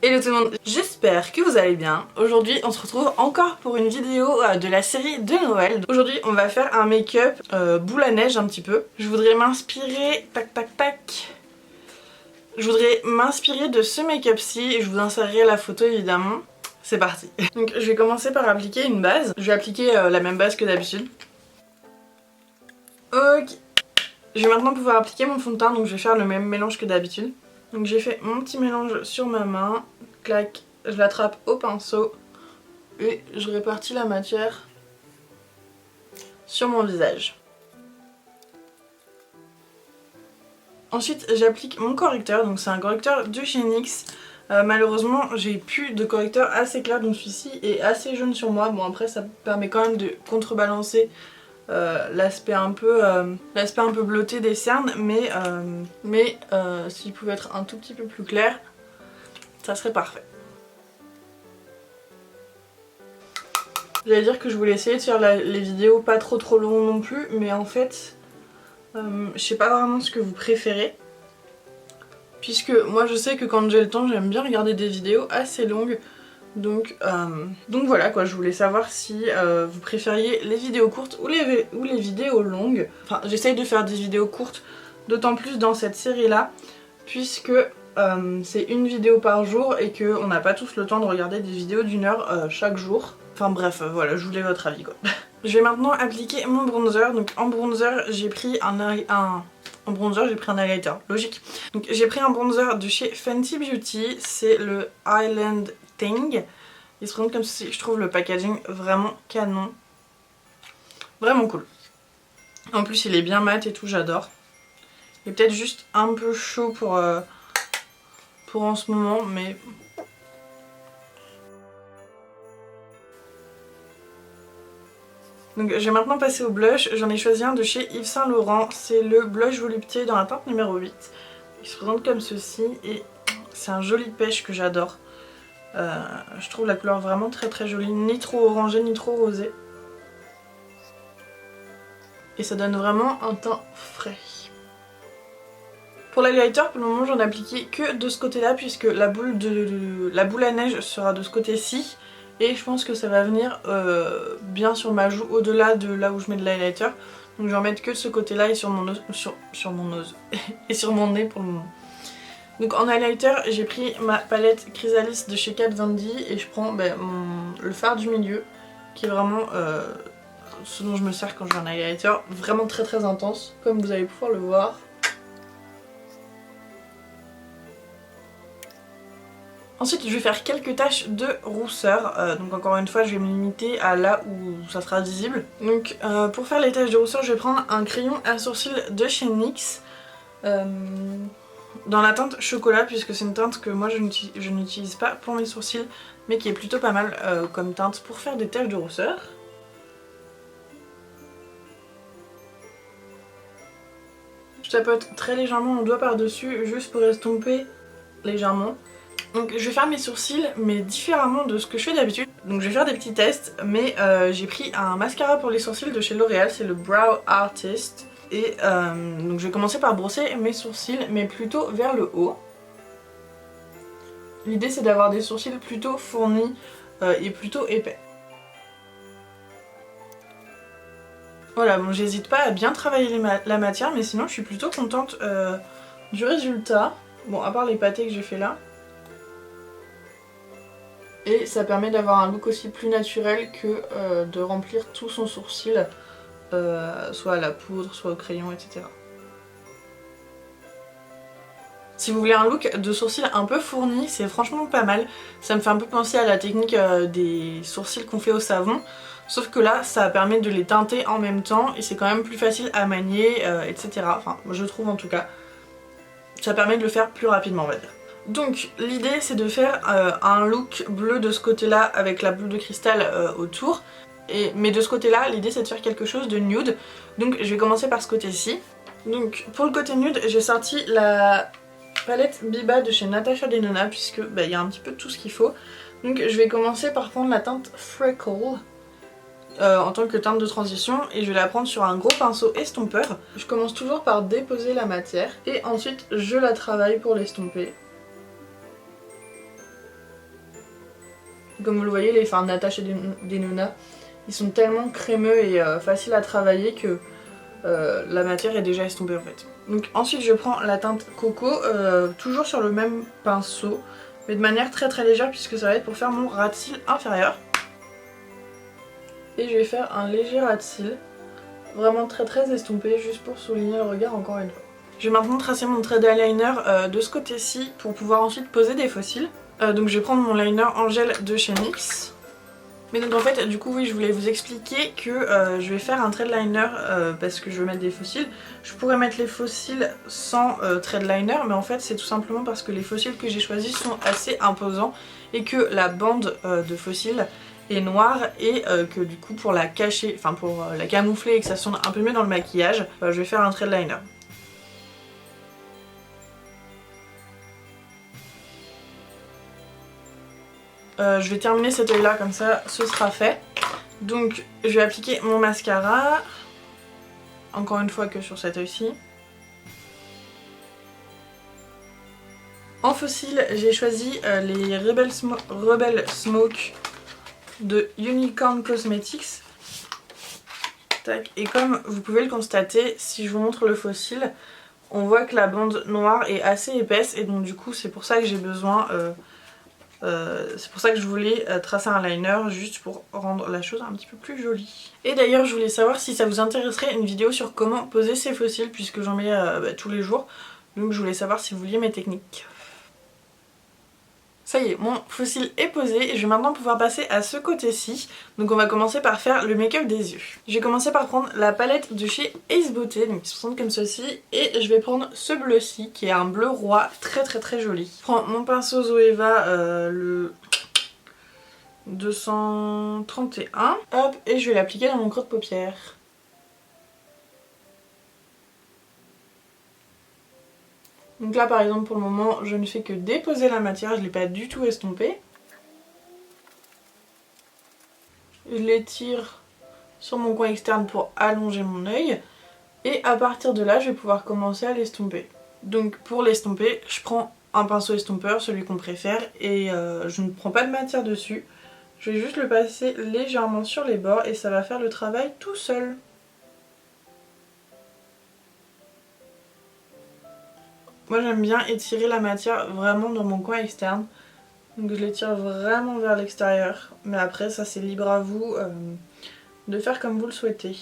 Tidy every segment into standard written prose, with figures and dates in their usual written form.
Hello tout le monde, j'espère que vous allez bien. Aujourd'hui on se retrouve encore pour une vidéo de la série de Noël. Aujourd'hui on va faire un make-up boule à neige un petit peu. Je voudrais m'inspirer, tac tac tac. Je voudrais m'inspirer de ce make-up-ci et je vous insérerai la photo évidemment. C'est parti. Donc je vais commencer par appliquer une base. Je vais appliquer la même base que d'habitude. Ok. Je vais maintenant pouvoir appliquer mon fond de teint, donc je vais faire le même mélange que d'habitude. Donc j'ai fait mon petit mélange sur ma main, clac, je l'attrape au pinceau et je répartis la matière sur mon visage. Ensuite j'applique mon correcteur, donc c'est un correcteur de chez NYX. Malheureusement j'ai plus de correcteur assez clair, donc celui-ci est assez jaune sur moi. Bon après ça permet quand même de contrebalancer l'aspect un peu bleuté des cernes, mais s'il pouvait être un tout petit peu plus clair, ça serait parfait. J'allais dire que je voulais essayer de faire les vidéos pas trop longues non plus, mais en fait, je sais pas vraiment ce que vous préférez. Puisque moi je sais que quand j'ai le temps, j'aime bien regarder des vidéos assez longues. Donc voilà quoi, je voulais savoir si vous préfériez les vidéos courtes ou les vidéos longues. Enfin j'essaye de faire des vidéos courtes, d'autant plus dans cette série là, puisque c'est une vidéo par jour et qu'on n'a pas tous le temps de regarder des vidéos d'1 heure chaque jour. Enfin bref, voilà, je voulais votre avis quoi. Je vais maintenant appliquer mon bronzer. Donc en bronzer j'ai pris un highlighter, logique. Donc j'ai pris un bronzer de chez Fenty Beauty, c'est le Island Thing. Il se présente comme ceci, je trouve le packaging vraiment canon. Vraiment cool. En plus il est bien mat et tout, j'adore. Il est peut-être juste un peu chaud pour en ce moment, mais... Donc je vais maintenant passer au blush. J'en ai choisi un de chez Yves Saint Laurent. C'est le blush volupté dans la teinte numéro 8. Il se présente comme ceci et c'est un joli pêche que j'adore. Je trouve la couleur vraiment très jolie. Ni trop orangé ni trop rosé. Et ça donne vraiment un teint frais. Pour l'highlighter, pour le moment j'en ai appliqué que de ce côté-là puisque la boule à neige sera de ce côté-ci. Et je pense que ça va venir bien sur ma joue au-delà de là où je mets de l'highlighter. Donc je vais en mettre que de ce côté-là et sur mon nose, sur mon nose et sur mon nez pour le moment. Donc en highlighter j'ai pris ma palette Chrysalis de chez Kat Von D et je prends le fard du milieu qui est vraiment ce dont je me sers quand j'ai un highlighter. Vraiment très intense comme vous allez pouvoir le voir. Ensuite je vais faire quelques taches de rousseur, donc encore une fois je vais me limiter à là où ça sera visible. Donc pour faire les taches de rousseur je vais prendre un crayon à sourcils de chez NYX dans la teinte chocolat, puisque c'est une teinte que moi je n'utilise pas pour mes sourcils mais qui est plutôt pas mal comme teinte pour faire des taches de rousseur. Je tapote très légèrement mon doigt par dessus juste pour estomper légèrement. Donc je vais faire mes sourcils mais différemment de ce que je fais d'habitude. Donc je vais faire des petits tests, mais j'ai pris un mascara pour les sourcils de chez L'Oréal, c'est le Brow Artist. Et donc je vais commencer par brosser mes sourcils mais plutôt vers le haut. L'idée c'est d'avoir des sourcils plutôt fournis et plutôt épais. Voilà, bon j'hésite pas à bien travailler la matière, mais sinon je suis plutôt contente du résultat. Bon, à part les pâtés que j'ai fait là. Et ça permet d'avoir un look aussi plus naturel que de remplir tout son sourcil, soit à la poudre, soit au crayon, etc. Si vous voulez un look de sourcil un peu fourni, c'est franchement pas mal. Ça me fait un peu penser à la technique des sourcils qu'on fait au savon. Sauf que là, ça permet de les teinter en même temps et c'est quand même plus facile à manier, etc. Enfin, je trouve en tout cas. Ça permet de le faire plus rapidement, on va dire. Donc l'idée c'est de faire un look bleu de ce côté là avec la boule de cristal autour. Mais de ce côté là l'idée c'est de faire quelque chose de nude. Donc je vais commencer par ce côté-ci. Donc pour le côté nude j'ai sorti la palette Biba de chez Natasha Denona, puisque y a un petit peu de tout ce qu'il faut. Donc je vais commencer par prendre la teinte Freckle en tant que teinte de transition et je vais la prendre sur un gros pinceau estompeur. Je commence toujours par déposer la matière et ensuite je la travaille pour l'estomper. Comme vous le voyez, les fards Natasha Denona, ils sont tellement crémeux et faciles à travailler que la matière est déjà estompée en fait. Donc ensuite je prends la teinte coco, toujours sur le même pinceau, mais de manière très très légère puisque ça va être pour faire mon ras de cils inférieur. Et je vais faire un léger ras de cils, vraiment très très estompé, juste pour souligner le regard encore une fois. Je vais maintenant tracer mon trait d'eyeliner de ce côté-ci pour pouvoir ensuite poser des faux cils. Donc je vais prendre mon liner en gel de chez NYX. Mais donc en fait du coup oui, je voulais vous expliquer que je vais faire un trait de liner parce que je veux mettre des faux cils. Je pourrais mettre les faux cils sans trait de liner, mais en fait c'est tout simplement parce que les faux cils que j'ai choisis sont assez imposants et que la bande de faux cils est noire et que du coup pour la cacher, enfin pour la camoufler et que ça sonne un peu mieux dans le maquillage, je vais faire un trait de liner. Je vais terminer cet œil là comme ça ce sera fait. Donc je vais appliquer mon mascara, encore une fois que sur cet œil-ci. En faux cils j'ai choisi les Rebel Smoke de Unicorn Cosmetics. Tac. Et comme vous pouvez le constater, si je vous montre le faux cil, on voit que la bande noire est assez épaisse et donc du coup c'est pour ça que j'ai besoin... c'est pour ça que je voulais tracer un liner juste pour rendre la chose un petit peu plus jolie. Et d'ailleurs je voulais savoir si ça vous intéresserait une vidéo sur comment poser ces faux cils puisque j'en mets tous les jours. Donc je voulais savoir si vous vouliez mes techniques. Ça y est, mon faux cil est posé et je vais maintenant pouvoir passer à ce côté-ci. Donc on va commencer par faire le make-up des yeux. Je vais commencer par prendre la palette de chez Ace Beauté, donc qui se présente comme ceci. Et je vais prendre ce bleu-ci qui est un bleu roi très très très joli. Je prends mon pinceau Zoeva, le 231. Hop, et je vais l'appliquer dans mon creux de paupière. Donc là par exemple pour le moment je ne fais que déposer la matière, je ne l'ai pas du tout estompée. Je l'étire sur mon coin externe pour allonger mon œil. Et à partir de là je vais pouvoir commencer à l'estomper. Donc pour l'estomper je prends un pinceau estompeur, celui qu'on préfère, et je ne prends pas de matière dessus. Je vais juste le passer légèrement sur les bords et ça va faire le travail tout seul. Moi j'aime bien étirer la matière vraiment dans mon coin externe. Donc je l'étire vraiment vers l'extérieur. Mais après ça c'est libre à vous de faire comme vous le souhaitez.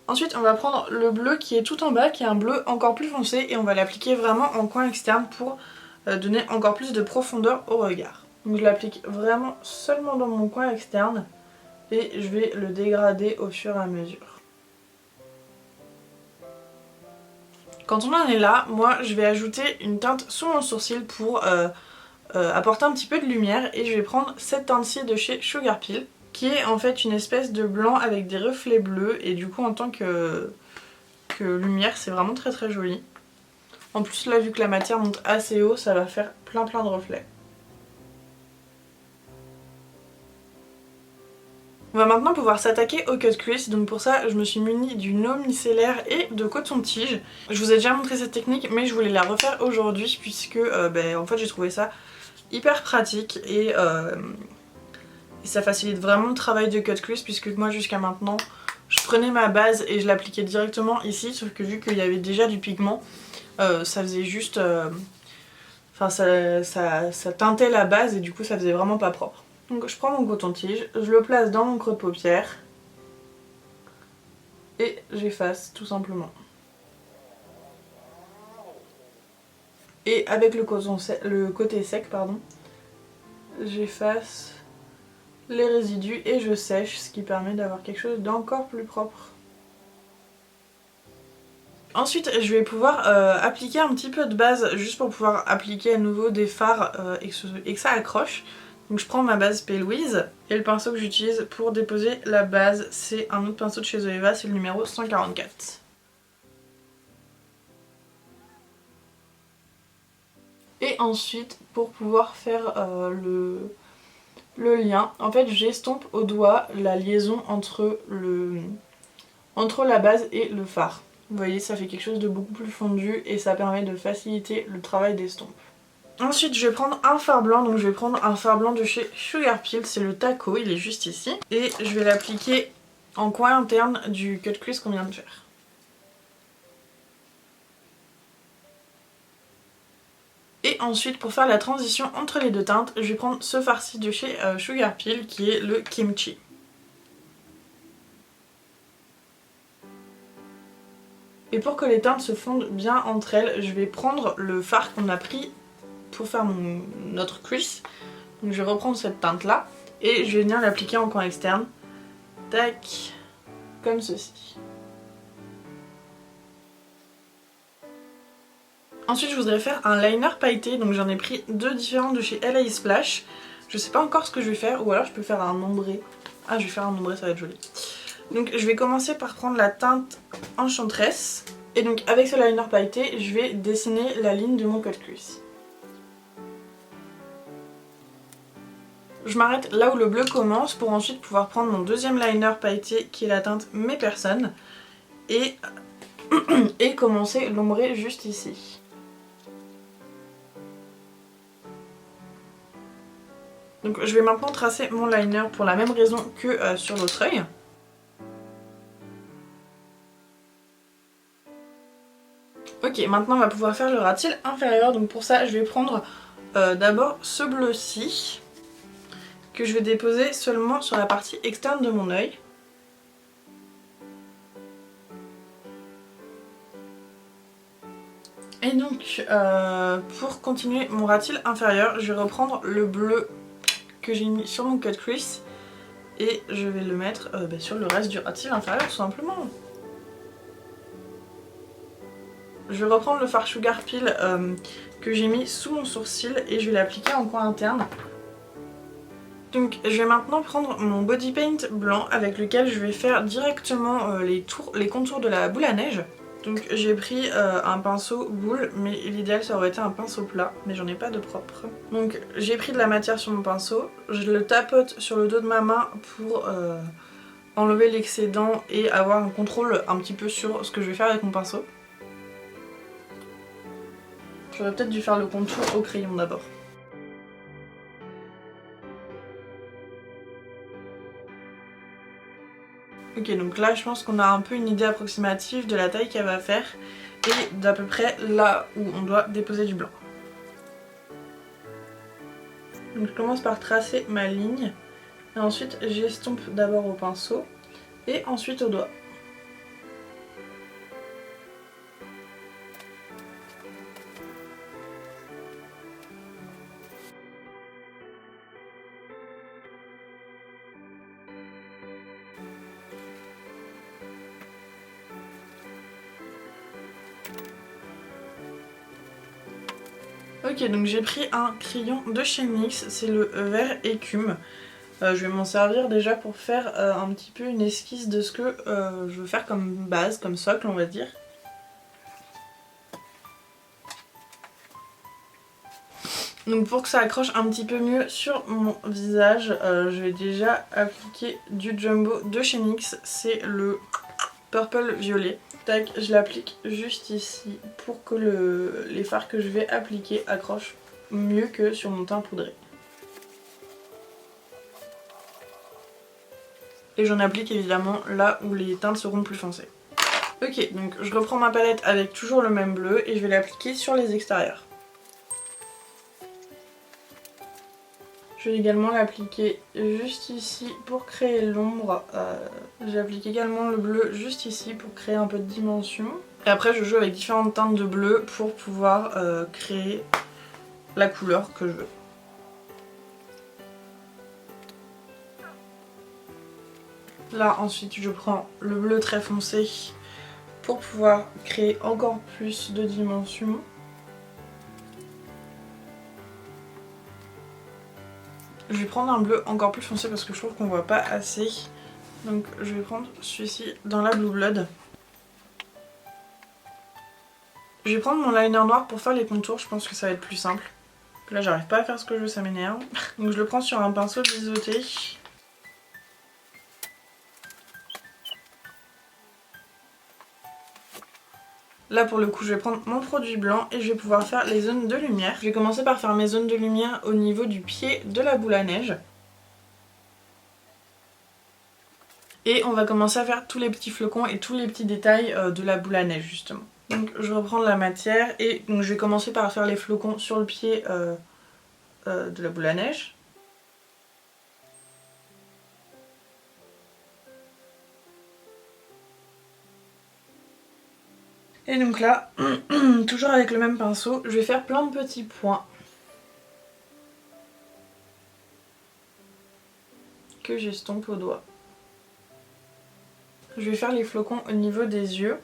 Ensuite on va prendre le bleu qui est tout en bas, qui est un bleu encore plus foncé. Et on va l'appliquer vraiment en coin externe pour donner encore plus de profondeur au regard. Donc je l'applique vraiment seulement dans mon coin externe. Et je vais le dégrader au fur et à mesure. Quand on en est là, moi je vais ajouter une teinte sous mon sourcil pour apporter un petit peu de lumière et je vais prendre cette teinte-ci de chez Sugar Pill qui est en fait une espèce de blanc avec des reflets bleus et du coup en tant que lumière c'est vraiment très très joli. En plus là vu que la matière monte assez haut ça va faire plein de reflets. On va maintenant pouvoir s'attaquer au cut crease, donc pour ça je me suis munie d'une eau micellaire et de coton-tige. Je vous ai déjà montré cette technique mais je voulais la refaire aujourd'hui puisque en fait j'ai trouvé ça hyper pratique et ça facilite vraiment le travail de cut crease puisque moi jusqu'à maintenant je prenais ma base et je l'appliquais directement ici, sauf que vu qu'il y avait déjà du pigment ça faisait juste... Enfin ça teintait la base et du coup ça faisait vraiment pas propre. Donc je prends mon coton-tige, je le place dans mon creux de paupière et j'efface tout simplement. Et avec le côté sec, j'efface les résidus et je sèche, ce qui permet d'avoir quelque chose d'encore plus propre. Ensuite je vais pouvoir appliquer un petit peu de base juste pour pouvoir appliquer à nouveau des fards et que ça accroche. Donc je prends ma base P. Louise et le pinceau que j'utilise pour déposer la base c'est un autre pinceau de chez Zoeva, c'est le numéro 144. Et ensuite pour pouvoir faire le lien, en fait j'estompe au doigt la liaison entre la base et le fard. Vous voyez ça fait quelque chose de beaucoup plus fondu et ça permet de faciliter le travail d'estompe. Ensuite je vais prendre un fard blanc, donc je vais prendre un fard blanc de chez Sugar Peel, c'est le Taco, il est juste ici. Et je vais l'appliquer en coin interne du cut crease qu'on vient de faire. Et ensuite pour faire la transition entre les deux teintes, je vais prendre ce fard-ci de chez Sugar Peel qui est le Kimchi. Et pour que les teintes se fondent bien entre elles, je vais prendre le fard qu'on a pris pour faire notre crease. Donc je vais reprendre cette teinte là et je vais venir l'appliquer en coin externe. Tac, comme ceci. Ensuite je voudrais faire un liner pailleté, donc j'en ai pris deux différents de chez LA Splash. Je sais pas encore ce que je vais faire, ou alors je peux faire un ombré. Ah, je vais faire un ombré, ça va être joli. Donc je vais commencer par prendre la teinte Enchantress. Et donc avec ce liner pailleté, je vais dessiner la ligne de mon cut crease. Je m'arrête là où le bleu commence pour ensuite pouvoir prendre mon deuxième liner pailleté qui est la teinte Mes Personnes et, et commencer l'ombré juste ici. Donc je vais maintenant tracer mon liner pour la même raison que sur l'autre œil. Ok, maintenant on va pouvoir faire le ras de cils inférieur, donc pour ça je vais prendre d'abord ce bleu-ci que je vais déposer seulement sur la partie externe de mon œil. Et donc pour continuer mon ras de cils inférieur, je vais reprendre le bleu que j'ai mis sur mon cut crease et je vais le mettre sur le reste du ras de cils inférieur tout simplement. Je vais reprendre le fard Sugar Peel que j'ai mis sous mon sourcil et je vais l'appliquer en coin interne. Donc je vais maintenant prendre mon body paint blanc avec lequel je vais faire directement les contours de la boule à neige. Donc j'ai pris un pinceau boule, mais l'idéal ça aurait été un pinceau plat, mais j'en ai pas de propre. Donc j'ai pris de la matière sur mon pinceau, je le tapote sur le dos de ma main pour enlever l'excédent et avoir un contrôle un petit peu sur ce que je vais faire avec mon pinceau. J'aurais peut-être dû faire le contour au crayon d'abord. Ok, donc là je pense qu'on a un peu une idée approximative de la taille qu'elle va faire et d'à peu près là où on doit déposer du blanc. Donc je commence par tracer ma ligne et ensuite j'estompe d'abord au pinceau et ensuite au doigt. Ok, donc j'ai pris un crayon de chez NYX, c'est le vert écume. Je vais m'en servir déjà pour faire un petit peu une esquisse de ce que je veux faire comme base, comme socle on va dire. Donc pour que ça accroche un petit peu mieux sur mon visage, je vais déjà appliquer du Jumbo de chez NYX, c'est le Purple Violet. Tac, je l'applique juste ici pour que les fards que je vais appliquer accrochent mieux que sur mon teint poudré. Et j'en applique évidemment là où les teintes seront plus foncées. Ok, donc je reprends ma palette avec toujours le même bleu et je vais l'appliquer sur les extérieurs. Je vais également l'appliquer juste ici pour créer l'ombre. J'applique également le bleu juste ici pour créer un peu de dimension. Et après je joue avec différentes teintes de bleu pour pouvoir créer la couleur que je veux. Là ensuite je prends le bleu très foncé pour pouvoir créer encore plus de dimension. Je vais prendre un bleu encore plus foncé parce que je trouve qu'on voit pas assez. Donc je vais prendre celui-ci dans la Blue Blood. Je vais prendre mon liner noir pour faire les contours, je pense que ça va être plus simple. Là j'arrive pas à faire ce que je veux, ça m'énerve. Donc je le prends sur un pinceau biseauté. Là pour le coup je vais prendre mon produit blanc et je vais pouvoir faire les zones de lumière. Je vais commencer par faire mes zones de lumière au niveau du pied de la boule à neige. Et on va commencer à faire tous les petits flocons et tous les petits détails de la boule à neige justement. Donc je reprends la matière et donc je vais commencer par faire les flocons sur le pied de la boule à neige. Et donc là, toujours avec le même pinceau, je vais faire plein de petits points que j'estompe au doigt. Je vais faire les flocons au niveau des yeux.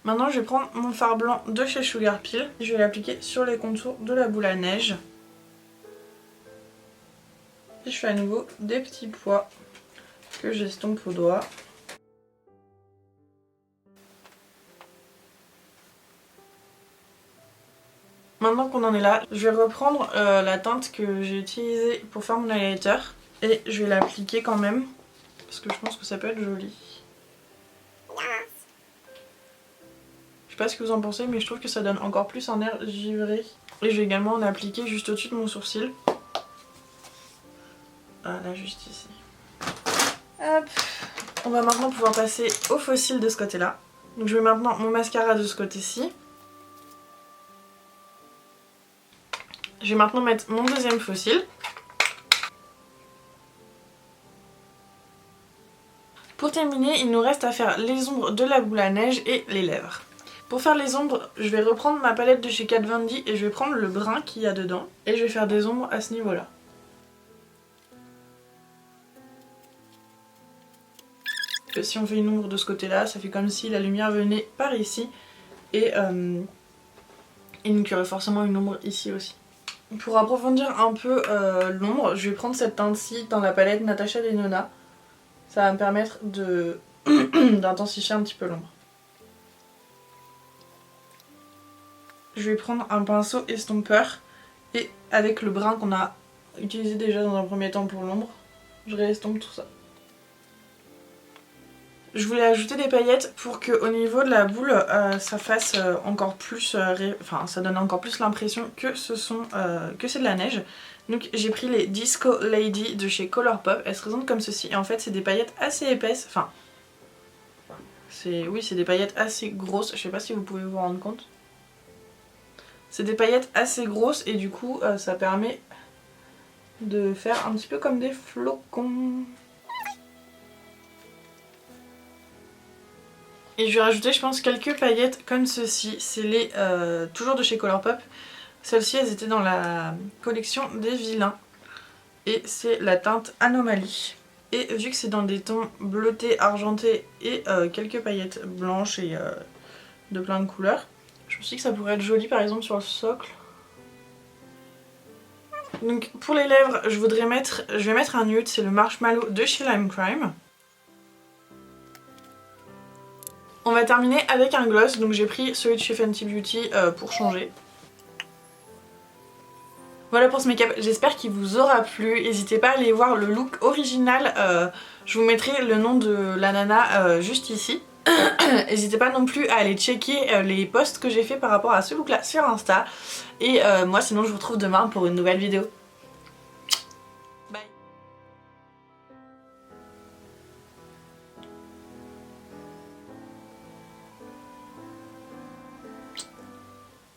Maintenant je vais prendre mon fard blanc de chez Sugar Peel et je vais l'appliquer sur les contours de la boule à neige. Et je fais à nouveau des petits pois que j'estompe au doigt. Maintenant qu'on en est là, je vais reprendre la teinte que j'ai utilisée pour faire mon highlighter et je vais l'appliquer quand même parce que je pense que ça peut être joli. Je sais pas ce que vous en pensez mais je trouve que ça donne encore plus un air givré. Et je vais également en appliquer juste au-dessus de mon sourcil. Là juste ici. Hop. On va maintenant pouvoir passer au faux cils de ce côté-là. Donc je vais maintenant mon mascara de ce côté-ci. Je vais maintenant mettre mon deuxième faux cil. Pour terminer, il nous reste à faire les ombres de la boule à neige et les lèvres. Pour faire les ombres, je vais reprendre ma palette de chez Kat Von D et je vais prendre le brun qu'il y a dedans. Et je vais faire des ombres à ce niveau-là. Si on fait une ombre de ce côté-là, ça fait comme si la lumière venait par ici. Et donc il y aurait forcément une ombre ici aussi. Pour approfondir un peu l'ombre, je vais prendre cette teinte-ci dans la palette Natasha Denona. Ça va me permettre d'intensifier un petit peu l'ombre. Je vais prendre un pinceau estompeur et avec le brun qu'on a utilisé déjà dans un premier temps pour l'ombre, je réestompe tout ça. Je voulais ajouter des paillettes pour que au niveau de la boule ça fasse encore plus, ça donne encore plus l'impression que c'est de la neige. Donc j'ai pris les Disco Lady de chez Colourpop, elles se présentent comme ceci et en fait c'est des paillettes assez épaisses, c'est des paillettes assez grosses, je sais pas si vous pouvez vous rendre compte. C'est des paillettes assez grosses et du coup ça permet de faire un petit peu comme des flocons. Et je vais rajouter je pense quelques paillettes comme ceci, c'est les toujours de chez Colourpop. Celles-ci elles étaient dans la collection des vilains et c'est la teinte Anomalie. Et vu que c'est dans des tons bleutés, argentés et quelques paillettes blanches et de plein de couleurs, je me suis dit que ça pourrait être joli par exemple sur le socle. Donc pour les lèvres je vais mettre un nude, c'est le Marshmallow de chez Lime Crime. On va terminer avec un gloss, donc j'ai pris celui de chez Fenty Beauty pour changer. Voilà pour ce make-up, j'espère qu'il vous aura plu, n'hésitez pas à aller voir le look original, je vous mettrai le nom de la nana juste ici. N'hésitez pas non plus à aller checker les posts que j'ai fait par rapport à ce look là sur Insta. Et moi sinon je vous retrouve demain pour une nouvelle vidéo.